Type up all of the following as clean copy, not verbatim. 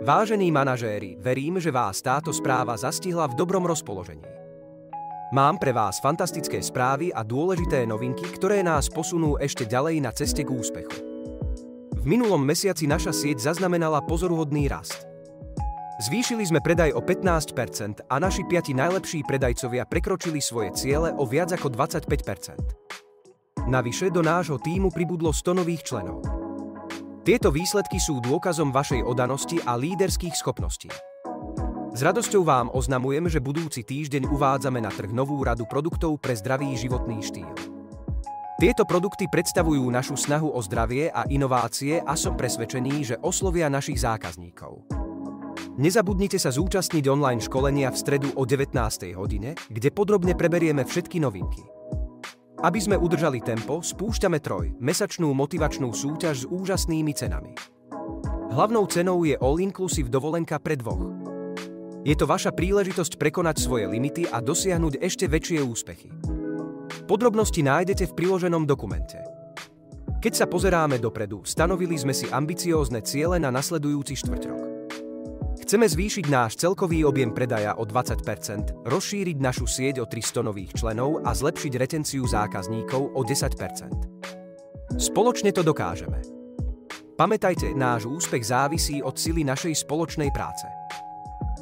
Vážení manažéri, verím, že vás táto správa zastihla v dobrom rozpoložení. Mám pre vás fantastické správy a dôležité novinky, ktoré nás posunú ešte ďalej na ceste k úspechu. V minulom mesiaci naša sieť zaznamenala pozoruhodný rast. Zvýšili sme predaj o 15% a naši 5 najlepší predajcovia prekročili svoje ciele o viac ako 25%. Navyše do nášho tímu pribudlo 100 nových členov. Tieto výsledky sú dôkazom vašej oddanosti a líderských schopností. S radosťou vám oznamujem, že budúci týždeň uvádzame na trh novú radu produktov pre zdravý životný štýl. Tieto produkty predstavujú našu snahu o zdravie a inovácie a som presvedčený, že oslovia našich zákazníkov. Nezabudnite sa zúčastniť online školenia v stredu o 19. hodine, kde podrobne preberieme všetky novinky. Aby sme udržali tempo, spúšťame mesačnú motivačnú súťaž s úžasnými cenami. Hlavnou cenou je all-inclusive dovolenka pre dvoch. Je to vaša príležitosť prekonať svoje limity a dosiahnuť ešte väčšie úspechy. Podrobnosti nájdete v priloženom dokumente. Keď sa pozeráme dopredu, stanovili sme si ambiciózne ciele na nasledujúci štvrťrok. Chceme zvýšiť náš celkový objem predaja o 20%, rozšíriť našu sieť o 300 nových členov a zlepšiť retenciu zákazníkov o 10%. Spoločne to dokážeme. Pamätajte, náš úspech závisí od sily našej spoločnej práce.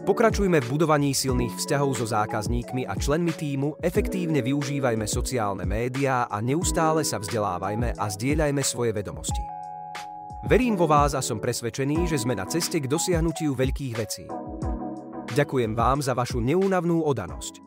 Pokračujme v budovaní silných vzťahov so zákazníkmi a členmi tímu, efektívne využívajme sociálne médiá a neustále sa vzdelávajme a zdieľajme svoje vedomosti. Verím vo vás a som presvedčený, že sme na ceste k dosiahnutiu veľkých vecí. Ďakujem vám za vašu neúnavnú oddanosť.